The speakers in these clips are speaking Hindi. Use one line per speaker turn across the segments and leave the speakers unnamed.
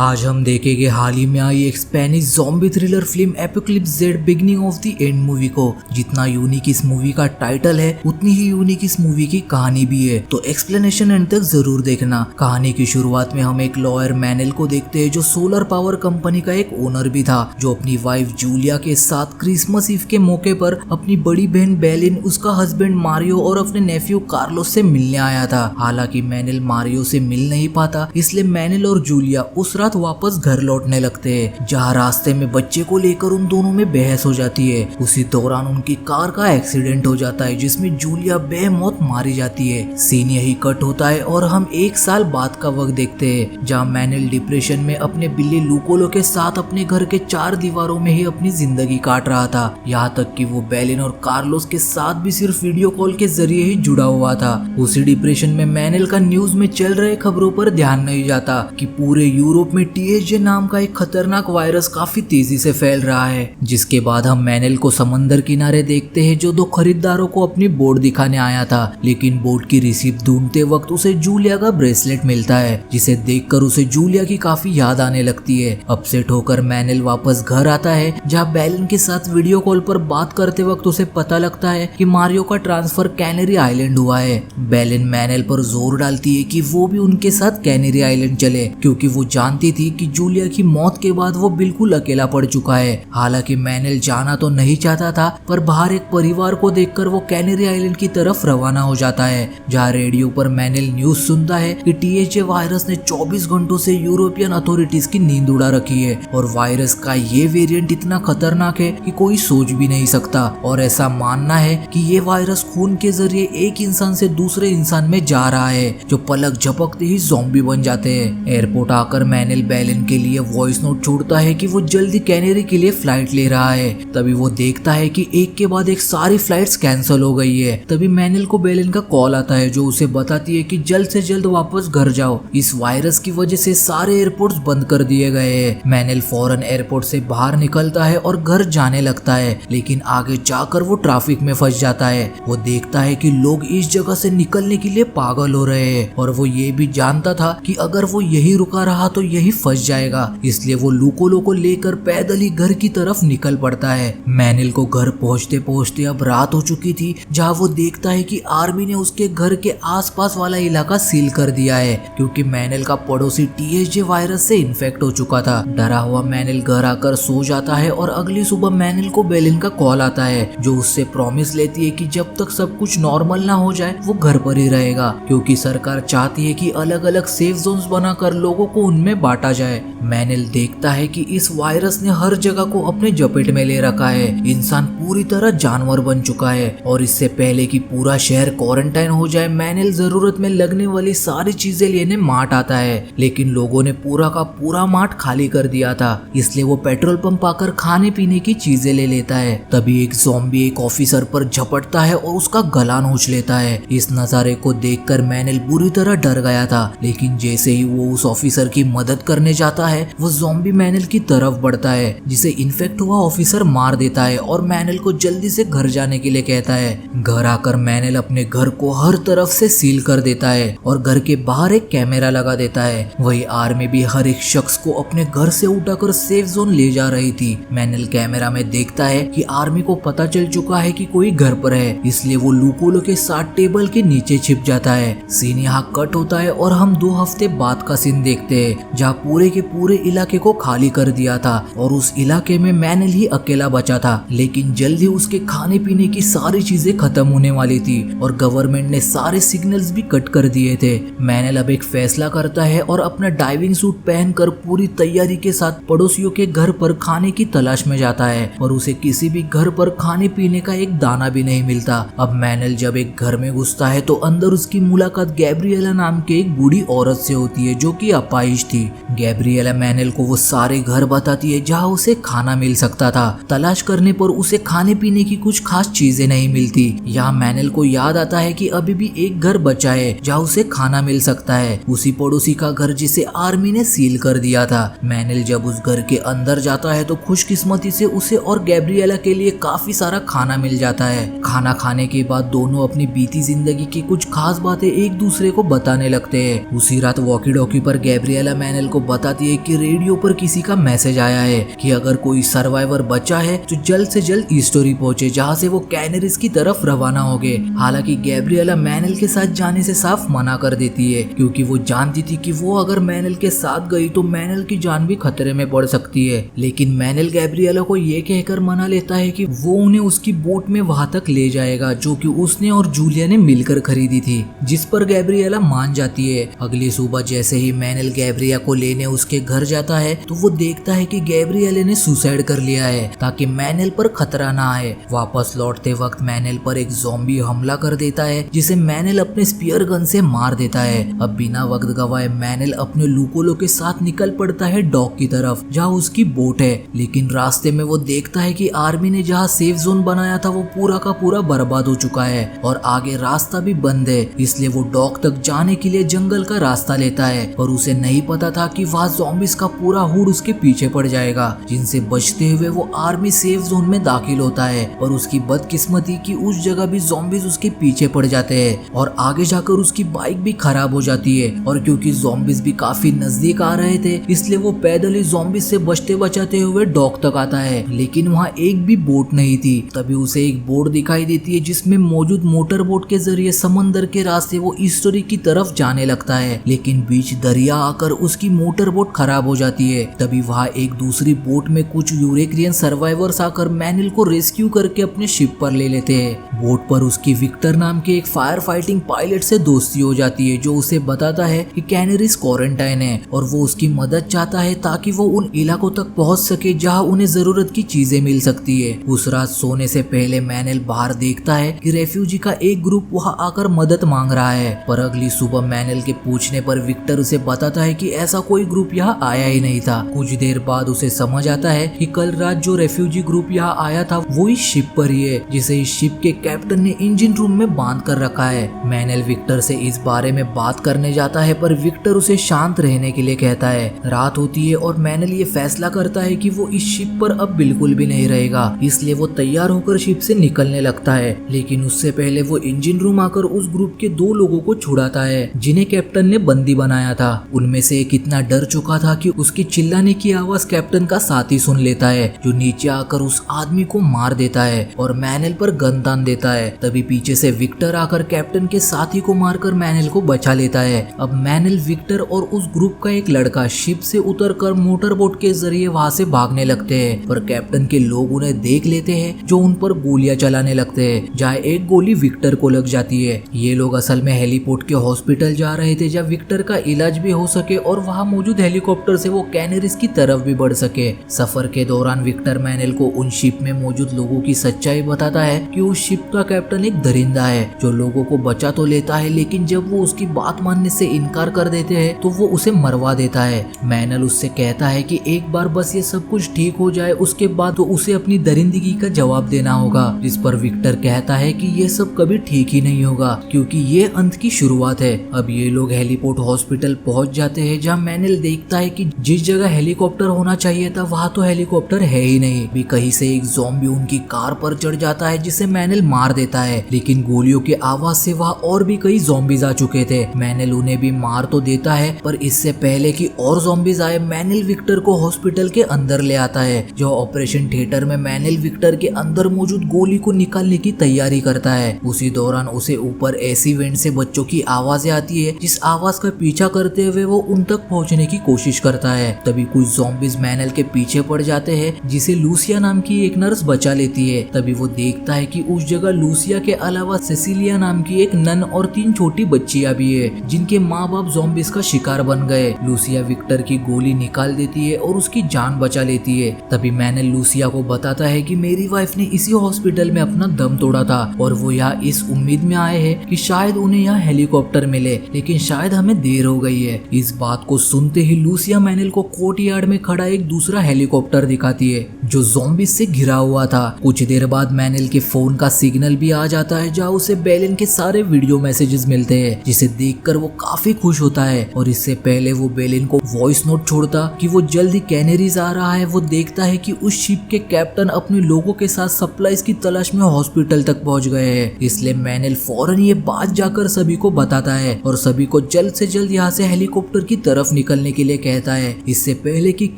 आज हम देखेंगे हाल ही में आई एक Spanish zombie thriller film apocalypse Z beginning of the end movie को। जितना यूनिक इस मूवी का टाइटल है उतनी ही यूनिक इस मूवी की कहानी भी है, तो एक्सप्लेनेशन एंड तक जरूर देखना। कहानी की शुरुआत में हम एक लॉयर मैनेल को देखते हैं जो सोलर पावर कंपनी का एक ओनर भी था, जो अपनी वाइफ जूलिया के साथ क्रिसमस ईव के मौके पर अपनी बड़ी बहन बेलिन, उसका हस्बैंड मारियो और अपने नेफ्यू कार्लोस से मिलने आया था। हालांकि मैनेल मारियो से मिल नहीं पाता, इसलिए मैनेल और जूलिया उस रात वापस घर लौटने लगते हैं, जहाँ रास्ते में बच्चे को लेकर उन दोनों में बहस हो जाती है। उसी दौरान उनकी कार का एक्सीडेंट हो जाता है जिसमें जूलिया बेमौत मारी जाती है। सीन यही कट होता है और हम एक साल बाद का वक्त देखते हैं, जहाँ मैनेल डिप्रेशन में अपने बिल्ली लुकोलो के साथ अपने घर के चार दीवारों में ही अपनी जिंदगी काट रहा था। यहाँ तक कि वो बेलिन और कार्लोस के साथ भी सिर्फ वीडियो कॉल के जरिए ही जुड़ा हुआ था। उसी डिप्रेशन में मैनेल का न्यूज में चल रहे खबरों पर ध्यान नहीं जाता कि पूरे यूरोप में THJ नाम का एक खतरनाक वायरस काफी तेजी से फैल रहा है। जिसके बाद हम मैनेल को समंदर किनारे देखते हैं, जो दो खरीदारों को अपनी बोर्ड दिखाने आया था, लेकिन बोर्ड की रिसीप्ट ढूंढते वक्त उसे जूलिया का ब्रेसलेट मिलता है, जिसे देखकर उसे जूलिया की काफी याद आने लगती है। अपसेट होकर मैनेल वापस घर आता है, जहाँ बेलिन के साथ वीडियो कॉल पर बात करते वक्त उसे पता लगता है कि मारियो का ट्रांसफर कैनरी आइलैंड हुआ है। बेलिन मैनेल पर जोर डालती है कि वो भी उनके साथ कैनरी आइलैंड चले, क्योंकि वो जानती थी कि जूलिया की मौत के बाद वो बिल्कुल अकेला पड़ चुका है। हालांकि मैनेल जाना तो नहीं चाहता था, पर बाहर एक परिवार को देखकर वो कैनरी आइलैंड की तरफ रवाना हो जाता है, जहाँ रेडियो पर मैनेल न्यूज सुनता है कि THJ वायरस ने 24 घंटों से यूरोपियन अथॉरिटीज की नींद उड़ा रखी है और वायरस का ये वेरिएंट इतना खतरनाक है कि कोई सोच भी नहीं सकता। और ऐसा मानना है कि ये वायरस खून के जरिए एक इंसान से दूसरे इंसान में जा रहा है, जो पलक झपकते ही ज़ॉम्बी बन जाते हैं। एयरपोर्ट आकर मैनेल बेलिन के लिए वॉइस नोट छोड़ता है कि वो जल्दी कैनरी के लिए फ्लाइट ले रहा है। तभी वो देखता है कि एक के बाद एक सारी फ्लाइट्स कैंसिल हो गई है। तभी मैनेल को बेलिन का कॉल आता है, जो उसे बताती है कि जल्द से जल्द वापस घर जाओ, इस वायरस की वजह से सारे एयरपोर्ट्स बंद कर दिए गए हैं। मैनेल फौरन एयरपोर्ट से बाहर निकलता है और घर जाने लगता है, लेकिन आगे जाकर वो ट्रैफिक में फंस जाता है। वो देखता है कि लोग इस जगह से निकलने के लिए पागल हो रहे हैं, और वो ये भी जानता था कि अगर वो यही रुका रहा तो यही फंस जाएगा। इसलिए वो लुकोलो को लेकर पैदल ही घर की तरफ निकल पड़ता है। मैनेल को घर पहुंचते पहुंचते अब रात हो चुकी थी, जहां वो देखता है कि आर्मी ने उसके घर के आसपास वाला इलाका सील कर दिया है, क्योंकि मैनेल का पड़ोसी THJ वायरस से इन्फेक्ट हो चुका था। डरा हुआ मैनेल घर आकर सो जाता है और अगली सुबह मैनेल को बेलिन का कॉल आता है, जो उससे प्रॉमिस लेती है कि जब तक सब कुछ नॉर्मल ना हो जाए वो घर पर ही रहेगा, क्योंकि सरकार चाहती है कि अलग अलग सेफ जोन्स बनाकर लोगों को उनमें बांटा जाए। मैनेल देखता है कि इस वायरस ने हर जगह को अपने जपेट में ले रखा है। इंसान पूरी तरह जानवर बन चुका है, और इससे पहले कि पूरा शहर क्वारंटाइन हो जाए, मैनेल जरूरत में लगने वाली सारी चीजें लेने मार्ट आता है, लेकिन लोगों ने पूरा का पूरा मार्ट खाली कर दिया था। इसलिए वो पेट्रोल पंप आकर खाने पीने की चीजें ले लेता है। तभी एक ज़ॉम्बी एक ऑफिसर पर झपटता है और उसका गला नोच लेता है। इस नजारे को देखकर मैनेल बुरी तरह डर गया था, लेकिन जैसे ही वो उस ऑफिसर की मदद करने जाता है, वो ज़ॉम्बी मैनेल की तरफ बढ़ता है, जिसे इन्फेक्ट हुआ ऑफिसर मार देता है और मैनेल को जल्दी से घर जाने के लिए कहता है। घर आकर मैनेल अपने घर को हर तरफ से सील कर देता है और घर के बाहर एक कैमरा लगा देता है। वही आर्मी भी हर एक शख्स को अपने घर से उठाकर सेफ जोन ले जा रही थी। मैनेल कैमरा में देखता है कि आर्मी को पता चल चुका है कि कोई घर पर है, इसलिए वो लुकोलो के साथ टेबल के नीचे छिप जाता है। सीन यहाँ कट होता है और हम 2 हफ्ते बाद का सीन देखते हैं, जहाँ पूरे के पूरे इलाके को खाली कर दिया था और उस इलाके में मैनेल ही अकेला बचा था। लेकिन जल्दी उसके खाने पीने की सारी चीजें खत्म होने वाली थी और गवर्नमेंट ने सारे सिग्नल्स भी कट कर दिए थे। मैनेल अब एक फैसला करता है और अपना डाइविंग सूट पहनकर पूरी तैयारी के साथ पड़ोसियों के घर पर खाने की तलाश में जाता है, और उसे किसी भी घर पर खाने पीने का एक दाना भी नहीं मिलता। अब मैनेल जब एक घर में घुसता है तो अंदर उसकी मुलाकात गैब्रिएला नाम के एक बूढ़ी औरत से होती है, जो कि अपाहिज थी। गैब्रिएला मैनेल को वो सारे घर बताती है जहाँ उसे खाना मिल सकता था। तलाश करने पर उसे खाने पीने की कुछ खास चीजें नहीं मिलती। यहाँ मैनेल को याद आता है कि अभी भी एक घर बचा है जहाँ उसे खाना मिल सकता है, उसी पड़ोसी का घर जिसे आर्मी ने सील कर दिया था। मैनेल जब उस घर के अंदर जाता है तो खुशकिस्मती से उसे और गैब्रिएला के लिए काफी सारा खाना मिल जाता है। खाना खाने के बाद दोनों अपनी बीती जिंदगी की कुछ खास बातें एक दूसरे को बताने लगते हैं। उसी रात वॉकी टॉकी पर गैब्रिएला मैनेल को बताती है कि रेडियो पर किसी का मैसेज आया है कि अगर कोई सर्वाइवर बचा है तो जल्द से जल्द ईस्टोरी पहुंचे, जहां से वो कैनरीज की तरफ रवाना हो गए। हालांकि गैब्रिएला मैनेल के साथ जाने से साफ मना कर देती है, क्योंकि वो जानती थी कि वो अगर मैनेल के साथ गई तो मैनेल की जान भी खतरे में पड़ सकती है। लेकिन मैनेल गैब्रिएला को ये कहकर मना लेता है कि वो उन्हें उसकी बोट में वहां तक ले जाएगा जो कि उसने और जूलिया ने मिलकर खरीदी थी, जिस पर गैब्रिएला मान जाती है। अगली सुबह जैसे ही मैनेल गैब्रिया को लेने उसके घर जाता है तो वो देखता है कि गैब्रिएला ने सुसाइड कर लिया है ताकि मैनेल पर खतरा ना आए। वापस लौटते वक्त मैनेल पर एक ज़ॉम्बी हमला कर देता है, जिसे मैनेल अपने स्पीयर गन से मार देता है। अब बिना वक्त गवाए मैनेल अपने लुकोलो के साथ निकल पड़ता है डॉक की तरफ, जहाँ उसकी बोट है। लेकिन रास्ते में वो देखता है कि आर्मी ने जहाँ सेफ जोन बनाया था वो पूरा का पूरा बर्बाद हो चुका है और आगे रास्ता भी बंद है। इसलिए वो डॉक तक जाने के लिए जंगल का रास्ता लेता है, पर उसे नहीं पता था कि वहाँ ज़ॉम्बीज का पूरा हुड उसके पीछे पड़ जाएगा, जिनसे बचते हुए वो आर्मी सेफ जोन में दाखिल होता है। पर उसकी बदकिस्मती की उस जगह भी ज़ॉम्बीज उसके पीछे पड़ जाते हैं और आगे जाकर उसकी बाइक भी खराब हो जाती है। और क्योंकि ज़ॉम्बीज भी काफी नजदीक आ रहे थे, इसलिए वो पैदल ही ज़ॉम्बीज से बचते बचाते हुए डॉक तक आता है। लेकिन वहाँ एक भी बोट नहीं थी। तभी उसे एक बोट दिखाई देती है जिसमें मौजूद मोटर बोट के जरिए समंदर के रास्ते वो ईस्टोरी की तरफ जाने लगता है। लेकिन बीच दरिया आकर उसकी मोटर बोट खराब हो जाती है। तभी वहाँ एक दूसरी बोट में कुछ यूरेक्रियन सर्वाइवर्स आकर मैनेल को रेस्क्यू करके अपने शिप पर ले लेते हैं। बोट पर उसकी विक्टर नाम के एक फायर फाइटिंग पायलट से दोस्ती हो जाती है, जो उसे बताता है कि कैनरीज क्वारंटाइन है और वो उसकी मदद चाहता है ताकि वो उन इलाकों तक पहुंच सके जहां उन्हें जरूरत की चीजें मिल सकती है। उस रात सोने से पहले मैनेल बाहर देखता है कि रेफ्यूजी का एक ग्रुप वहां आकर मदद मांग रहा है, पर अगली सुबह मैनेल के पूछने पर विक्टर उसे बताता है कि ऐसा कोई ग्रुप यहाँ आया ही नहीं था। कुछ देर बाद उसे समझ आता है कि कल रात जो रेफ्यूजी ग्रुप यहाँ आया था वो इस शिप पर ही है, जिसे इस शिप के कैप्टन ने इंजन रूम में बांध कर रखा है। मैनेल विक्टर से इस बारे में बात करने जाता है, पर विक्टर उसे शांत रहने के लिए कहता है। रात होती है और मैनेल ये फैसला करता है कि वो इस शिप पर अब बिल्कुल भी नहीं रहेगा, इसलिए वो तैयार होकर शिप से निकलने लगता है। लेकिन उससे पहले वो इंजन रूम आकर उस ग्रुप के 2 लोगों को छुड़ाता है जिन्हें कैप्टन ने बंदी बनाया था। उनमें से एक इतना डर चुका था कि उसकी चिल्लाने की आवाज कैप्टन का साथी सुन लेता है, जो नीचे आकर उस आदमी को मार देता है और मैनेल पर गन तान देता है। तभी पीछे से विक्टर आकर कैप्टन के साथी को मारकर मैनेल को बचा लेता है। अब मैनेल, विक्टर और उस ग्रुप का एक लड़का शिप से उतरकर मोटर बोट के जरिए वहां से भागने लगते हैं, पर कैप्टन के लोग उन्हें देख लेते हैं, जो उन पर गोलियां चलाने लगते हैं, जहाँ एक गोली विक्टर को लग जाती है। ये लोग असल में हेलीपोर्ट के हॉस्पिटल जा रहे थे, जहाँ विक्टर का इलाज भी हो सके और वहाँ मौजूद हेलीकॉप्टर से वो कैनरीज की तरफ भी बढ़ सके। सफर के दौरान विक्टर मैनेल को उन शिप में मौजूद लोगों की सच्चाई बताता है कि उस शिप का कैप्टन एक दरिंदा है जो लोगों को बचा तो लेता है, लेकिन जब वो उसकी बात मानने से इनकार कर देते हैं तो वो उसे मरवा देता है। मैनेल उससे कहता है कि एक बार बस ये सब कुछ ठीक हो जाए, उसके बाद तो उसे अपनी दरिंदगी का जवाब देना होगा। जिस पर विक्टर कहता है कि ये सब कभी ठीक ही नहीं होगा, क्योंकि ये अंत की शुरुआत है। अब ये लोग हेलीपोर्ट हॉस्पिटल पहुंच जाते हैं, जहाँ मैनेल देखता है कि जिस जगह हेलीकॉप्टर होना चाहिए था वहाँ तो हेलीकॉप्टर है ही नहीं। भी कहीं से एक ज़ॉम्बी उनकी कार पर चढ़ जाता है, जिसे मैनेल मार देता है, लेकिन गोलियों के आवाज से वहाँ और भी कई ज़ॉम्बीज आ चुके थे। मैनेल उन्हें भी मार तो देता है, पर इससे पहले कि और ज़ॉम्बीज आए, मैनेल विक्टर को हॉस्पिटल के अंदर ले आता है। जो ऑपरेशन थिएटर में मैनेल विक्टर के अंदर मौजूद गोली को निकालने की तैयारी करता है। उसी दौरान उसे ऊपर ऐसी वेंट से बच्चों की आवाजें आती है, जिस आवाज का पीछा करते हुए वो उन तक पहुंचने की कोशिश करता है। तभी कुछ ज़ॉम्बीज मैनेल के पीछे पड़ जाते हैं, जिसे लूसिया नाम की एक नर्स बचा लेती है। तभी वो देखता है कि उस जगह लूसिया के अलावा सेसिलिया नाम की एक नन और 3 छोटी बच्चियां भी है, जिनके माँ बाप ज़ॉम्बीज का शिकार बन गए। लूसिया विक्टर की गोली निकाल देती है और उसकी जान बचा लेती है। तभी मैनेल लूसिया को बताता है कि मेरी वाइफ ने इसी हॉस्पिटल में अपना दम तोड़ा था और वो यहाँ इस उम्मीद में आए हैं कि शायद उन्हें यहाँ हेलीकॉप्टर मिले, लेकिन शायद हमें देर हो गई है। इस बात को सुनते ही लूसिया मैनेल को कोर्टयार्ड में खड़ा एक दूसरा हेलीकॉप्टर दिखाती है, जो ज़ॉम्बीज से घिरा हुआ था। कुछ देर बाद मैनेल के फोन का सिग्नल भी आ जाता है, जहाँ उसे बेलिन के सारे वीडियो मैसेजेस मिलते हैं, जिसे देखकर वो काफी खुश होता है। और इससे पहले वो बेलिन को वॉइस नोट छोड़ता कि वो जल्द ही कैनरीज आ रहा है, वो देखता है कि उस शिप के कैप्टन अपने लोगों के साथ सप्लाईज की तलाश में हॉस्पिटल तक पहुंच गए हैं। इसलिए मैनेल फौरन ये बात जाकर सभी को बताता है और सभी को जल्द से जल्द यहाँ से हेलीकॉप्टर की तरफ निकलने के लिए कहता है, इससे पहले कि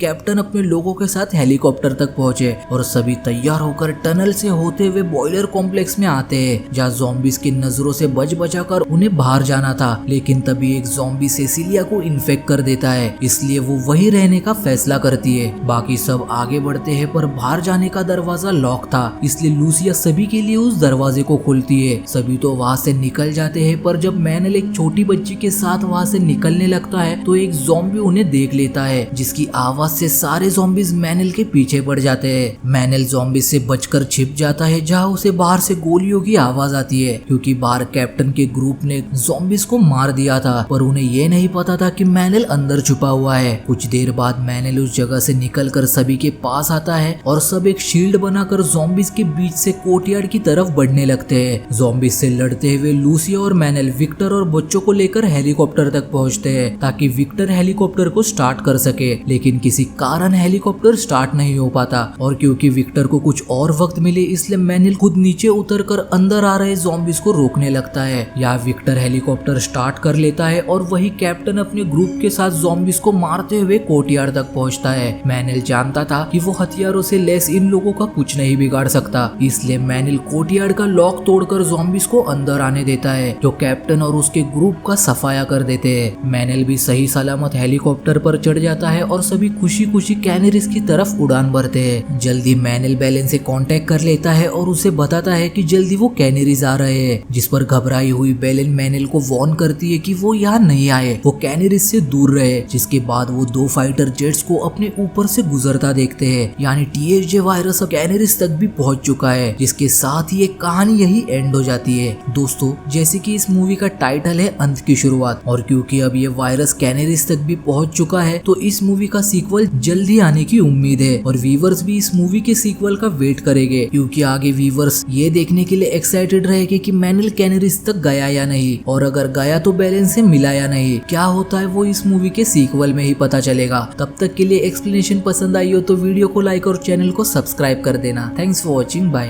कैप्टन अपने लोगों के साथ हेलीकॉप्टर तक पहुंचे। और सभी तैयार होकर टनल से होते हुए बॉयलर कॉम्प्लेक्स में आते हैं, जहाँ ज़ॉम्बीज की नजरों से बच बचाकर उन्हें बाहर जाना था। लेकिन तभी एक ज़ॉम्बी सेसिलिया को इन्फेक्ट कर देता है, इसलिए वो वही रहने का फैसला करती है। बाकी सब आगे बढ़ते हैं, पर बाहर जाने का दरवाजा लॉक था, इसलिए लूसिया सभी के लिए उस दरवाजे को खोलती है। सभी तो वहाँ से निकल जाते हैं, पर जब मैनेल एक छोटी बच्ची के साथ वहाँ से निकलने लगता है तो एक ज़ॉम्बी उन्हें देख लेता है, जिसकी आवाज से सारे ज़ॉम्बीज मैनेल के पीछे पड़ जाते हैं। मैनेल ज़ॉम्बी से बचकर छिप जाता है, जहाँ उसे बाहर से गोलियों की आवाज आती है, क्योंकि बाहर कैप्टन के ग्रुप ने ज़ॉम्बीज को मार दिया था, पर उन्हें ये नहीं पता था कि मैनेल अंदर छुपा हुआ है। कुछ देर बाद मैनेल उस जगह से निकलकर सभी के पास आता है और सब एक शील्ड बनाकर ज़ॉम्बीज के बीच से कोर्टयार्ड की तरफ बढ़ने लगते हैं। ज़ॉम्बीज से लड़ते हुए लूसिया और मैनेल विक्टर और बच्चों को लेकर हेलीकॉप्टर तक पहुंचते हैं, ताकि विक्टर हेलीकॉप्टर को स्टार्ट कर सके। लेकिन किसी कारण हेलीकॉप्टर स्टार्ट नहीं हो पाता, और क्योंकि विक्टर को कुछ और वक्त मिले इसलिए मैनेल खुद नीचे उतरकर अंदर आ रहे ज़ॉम्बीज को रोकने लगता है। यहाँ विक्टर हेलीकॉप्टर स्टार्ट कर लेता है और वही कैप्टन अपने ग्रुप के साथ ज़ॉम्बीज को मारते हुए कोर्टयार्ड तक पहुंचता है। मैनेल जानता था कि वो हथियारों से लैस इन लोगों का कुछ नहीं बिगाड़ सकता, इसलिए मैनेल कोर्टयार्ड का लॉक तोड़कर ज़ॉम्बीज को अंदर आने देता है, जो कैप्टन और उसके ग्रुप का सफाया कर देते हैं। मैनेल भी सही सलामत हेलीकॉप्टर पर चढ़ जाता है और सभी खुशी खुशी कैनरीज की तरफ उड़ान भरते हैं। जल्दी मैनेल बेलेन से कांटेक्ट कर लेता है और उसे बताता है कि जल्दी वो कैनरीज आ रहे हैं, जिस पर घबराई हुई बेलेन मैनेल को वार्न करती है कि वो यहाँ नहीं आए, वो कैनरीज से दूर रहे। जिसके बाद वो दो फाइटर जेट्स को अपने ऊपर से गुजरता देखते हैं, यानी THJ वायरस अब कैनरीज तक भी पहुंच चुका है, जिसके साथ ही एक कहानी यही एंड हो जाती है। दोस्तों, जैसे कि इस मूवी का टाइटल है अंत की शुरुआत, और क्योंकि अब ये वायरस कैनरीज तक भी पहुंच चुका है तो इस मूवी का सीक्वल जल्दी आने की उम्मीद है। और व्यूअर्स भी इस मूवी के सीक्वल का वेट करेंगे, क्योंकि आगे व्यूअर्स ये देखने के लिए एक्साइटेड रहेंगे कि मैनेल कैनरीज तक गया या नहीं, और अगर गया तो बेलेन से मिला या नहीं। क्या होता है वो इस मूवी के सीक्वल में ही पता चलेगा। तब तक के लिए एक्सप्लेनेशन पसंद आई हो तो वीडियो को लाइक और चैनल को सब्सक्राइब कर देना। Thanks for watching, bye.